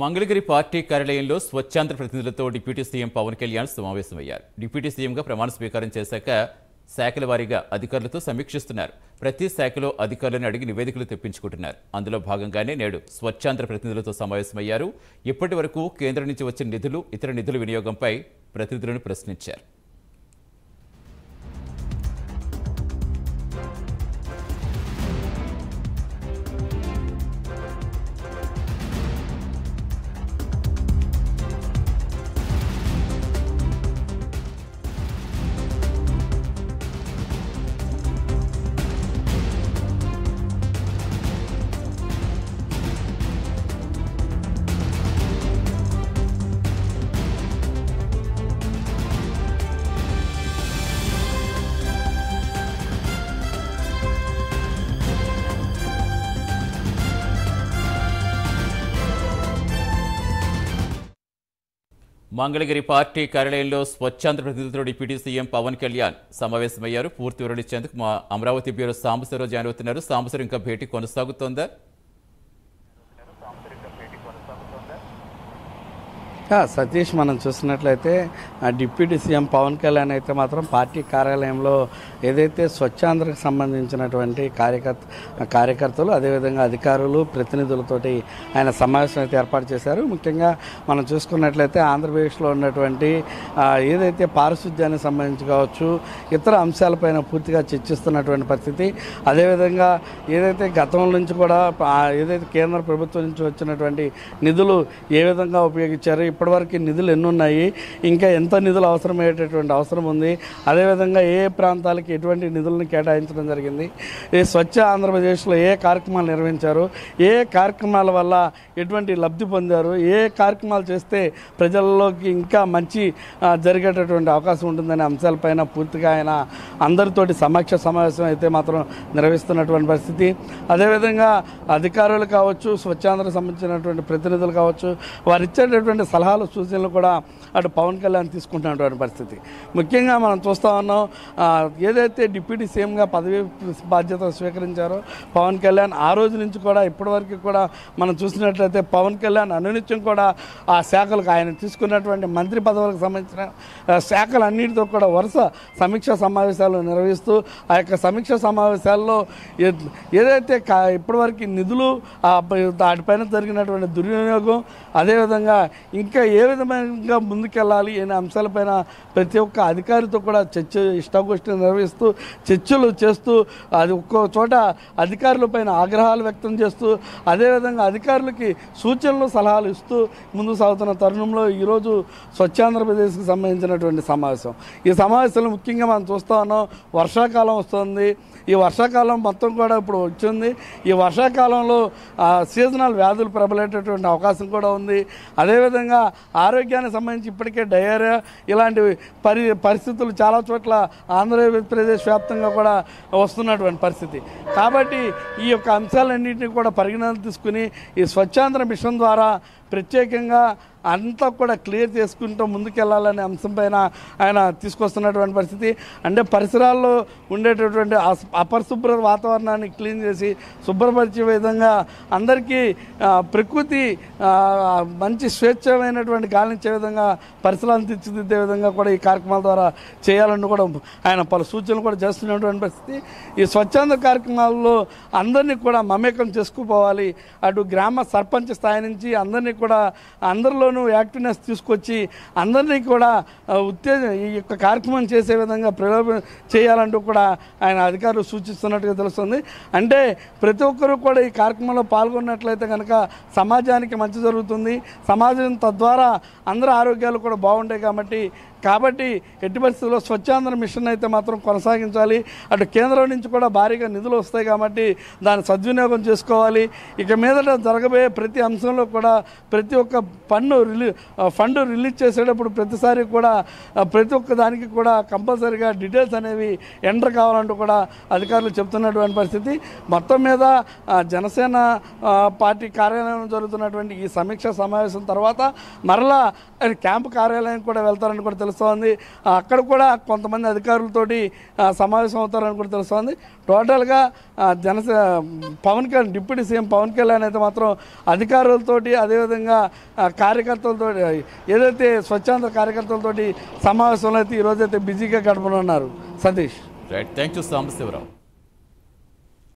Mangalagiri party కార్యాలయంలో స్వచ్ఛాంధ్ర ప్రతినిధులతో deputy CM Pawan Kalyan సమావేశమయ్యారు. డిప్యూటీ సీఎంగా ప్రమాణ స్వీకారం చేశాక శాఖల వారీగా అధికారులతో సమీక్షిస్తున్నారు. ప్రతి శాఖలో అధికారులను అడిగి నివేదికలు తెప్పించుకుంటున్నారు. అందులో భాగంగానే నేడు స్వచ్ఛాంధ్ర ప్రతినిధులతో సమావేశమయ్యారు. ఇప్పటి వరకు కేంద్రం నుంచి వచ్చిన నిధులు, ఇతర నిధుల వినియోగంపై ప్రతినిధులను ప్రశ్నించారు. మంగళగిరి పార్టీ కార్యాలయంలో స్వచ్ఛాంధ్ర ప్రతినిధులతో డిప్యూటీ సీఎం పవన్ కళ్యాణ్ సమావేశమయ్యారు. పూర్తి వివరణ ఇచ్చేందుకు మా అమరావతి బ్యూరో సాంబశివరావు జాయిన్ అవుతున్నారు. సాంబశివరావు, ఇంకా భేటీ కొనసాగుతోందా? సతీష్, మనం చూసినట్లయితే డిప్యూటీ సీఎం పవన్ కళ్యాణ్ అయితే మాత్రం పార్టీ కార్యాలయంలో ఏదైతే స్వచ్ఛాంధ్రకు సంబంధించినటువంటి కార్యకర్తలు అదేవిధంగా అధికారులు ప్రతినిధులతోటి ఆయన సమావేశం అయితే ఏర్పాటు చేశారు. ముఖ్యంగా మనం చూసుకున్నట్లయితే ఆంధ్రప్రదేశ్లో ఉన్నటువంటి ఏదైతే పారిశుద్ధ్యానికి సంబంధించి కావచ్చు, ఇతర అంశాలపైన పూర్తిగా చర్చిస్తున్నటువంటి పరిస్థితి. అదేవిధంగా ఏదైతే గతం నుంచి కూడా ఏదైతే కేంద్ర ప్రభుత్వం నుంచి వచ్చినటువంటి నిధులు ఏ విధంగా ఉపయోగించారు, ఇప్పటివరకు నిధులు ఎన్ని ఉన్నాయి, ఇంకా ఎంత నిధులు అవసరమయ్యేటటువంటి అవసరం ఉంది, అదేవిధంగా ఏ ప్రాంతాలకి ఎటువంటి నిధులను కేటాయించడం జరిగింది, ఈ స్వచ్ఛ ఆంధ్రప్రదేశ్లో ఏ కార్యక్రమాలు నిర్వహించారు, ఏ కార్యక్రమాల వల్ల ఎటువంటి లబ్ధి పొందారు, ఏ కార్యక్రమాలు చేస్తే ప్రజల్లోకి ఇంకా మంచి జరిగేటటువంటి అవకాశం ఉంటుందనే అంశాలపైన పూర్తిగా ఆయన అందరితోటి సమీక్ష సమావేశం అయితే మాత్రం నిర్వహిస్తున్నటువంటి పరిస్థితి. అదేవిధంగా అధికారులు కావచ్చు, స్వచ్ఛాంధ్రకు సంబంధించినటువంటి ప్రతినిధులు కావచ్చు, వారు ఇచ్చేటటువంటి సలహాలు సూచనలు కూడా అటు పవన్ కళ్యాణ్ తీసుకుంటున్నటువంటి పరిస్థితి. ముఖ్యంగా మనం చూస్తూ ఉన్నాం, ఏదైతే డిప్యూటీ సీఎంగా పదవి బాధ్యత స్వీకరించారో పవన్ కళ్యాణ్ ఆ రోజు నుంచి కూడా ఇప్పటివరకు కూడా మనం చూసినట్లయితే పవన్ కళ్యాణ్ అనునిత్యం కూడా ఆ శాఖలకు ఆయన తీసుకున్నటువంటి మంత్రి పదవులకు సంబంధించిన శాఖలన్నిటితో కూడా వరుస సమీక్షా సమావేశాలు నిర్వహిస్తూ ఆ యొక్క సమీక్షా సమావేశాల్లో ఏదైతే ఇప్పటివరకు నిధులు వాటిపైన జరిగినటువంటి దుర్వినియోగం, అదేవిధంగా ఇంకా ఏ విధంగా ముందుకెళ్ళాలి అనే అంశాలపైన ప్రతి ఒక్క అధికారితో కూడా ఇష్టాగోష్ఠి నిర్వహిస్తూ చర్చలు చేస్తూ అది ఒక్కో చోట అధికారులపైన ఆగ్రహాలు వ్యక్తం చేస్తూ అదేవిధంగా అధికారులకి సూచనలు సలహాలు ఇస్తూ ముందుకు సాగుతున్న తరుణంలో ఈరోజు స్వచ్ఛాంధ్రప్రదేశ్కి సంబంధించినటువంటి సమావేశం. ఈ సమావేశంలో ముఖ్యంగా మనం చూస్తూ ఉన్నాం, వర్షాకాలం వస్తుంది. ఈ వర్షాకాలం మొత్తం కూడా ఇప్పుడు వచ్చింది. ఈ వర్షాకాలంలో సీజనల్ వ్యాధులు ప్రబలేటటువంటి అవకాశం కూడా ఉంది. అదేవిధంగా ఆరోగ్యానికి సంబంధించి ఇప్పటికే డయేరియా ఇలాంటి పరిస్థితులు చాలా చోట్ల ఆంధ్రప్రదేశ్ వ్యాప్తంగా కూడా వస్తున్నటువంటి పరిస్థితి. కాబట్టి ఈ యొక్క అంశాలన్నింటినీ కూడా పరిగణనలు తీసుకుని ఈ స్వచ్ఛాంధ్ర మిషన్ ద్వారా ప్రత్యేకంగా అంతా కూడా క్లియర్ చేసుకుంటూ ముందుకెళ్లాలనే అంశంపైన ఆయన తీసుకొస్తున్నటువంటి పరిస్థితి. అంటే పరిసరాల్లో ఉండేటటువంటి అపరిశుభ్ర వాతావరణాన్ని క్లీన్ చేసి శుభ్రపరిచే విధంగా అందరికీ ప్రకృతి మంచి స్వేచ్ఛమైనటువంటి గాలించే విధంగా పరిసరాలను తీర్చిదిద్దే విధంగా కూడా ఈ కార్యక్రమాల ద్వారా చేయాలని కూడా ఆయన పలు సూచనలు కూడా చేస్తున్నటువంటి పరిస్థితి. ఈ స్వచ్ఛాంధ్ర కార్యక్రమాల్లో అందరినీ కూడా మమేకం చేసుకుపోవాలి. అటు గ్రామ సర్పంచ్ స్థాయి నుంచి అందరినీ కూడా అందరిలో యాక్టివ్నెస్ తీసుకొచ్చి అందరినీ కూడా ఈ యొక్క కార్యక్రమం చేసే విధంగా ప్రయోగం చేయాలంటూ కూడా ఆయన అధికారులు సూచిస్తున్నట్టుగా తెలుస్తుంది. అంటే ప్రతి ఒక్కరూ కూడా ఈ కార్యక్రమంలో పాల్గొన్నట్లయితే కనుక సమాజానికి మంచి జరుగుతుంది, సమాజం తద్వారా అందరి ఆరోగ్యాలు కూడా బాగుంటాయి. కాబట్టి ఎట్టి పరిస్థితుల్లో స్వచ్ఛాంధ్ర మిషన్ అయితే మాత్రం కొనసాగించాలి. అటు కేంద్రం నుంచి కూడా భారీగా నిధులు వస్తాయి కాబట్టి దాన్ని సద్వినియోగం చేసుకోవాలి. ఇక మీదట జరగబోయే ప్రతి అంశంలో కూడా ప్రతి ఒక్క ఫండ్ రిలీజ్ చేసేటప్పుడు ప్రతిసారి కూడా ప్రతి ఒక్క దానికి కూడా కంపల్సరీగా డీటెయిల్స్ అనేవి ఎంటర్ కావాలంటూ కూడా అధికారులు చెప్తున్నటువంటి పరిస్థితి. మొత్తం మీద జనసేన పార్టీ కార్యాలయంలో జరుగుతున్నటువంటి ఈ సమీక్షా సమావేశం తర్వాత మరలా క్యాంపు కార్యాలయం కూడా వెళ్తారని కూడా తెలుసు. తెలుస్తోంది. అక్కడ కూడా కొంతమంది అధికారులతోటి సమావేశం అవుతారని కూడా తెలుస్తోంది. టోటల్గా పవన్ కళ్యాణ్ డిప్యూటీ సీఎం పవన్ కళ్యాణ్ అయితే మాత్రం అధికారులతోటి అదేవిధంగా కార్యకర్తలతో ఏదైతే స్వచ్ఛాంధ్ర కార్యకర్తలతోటి సమావేశంలో అయితే ఈరోజైతే బిజీగా గడపనున్నారు. Satish. Right, thank you Sambasivarao.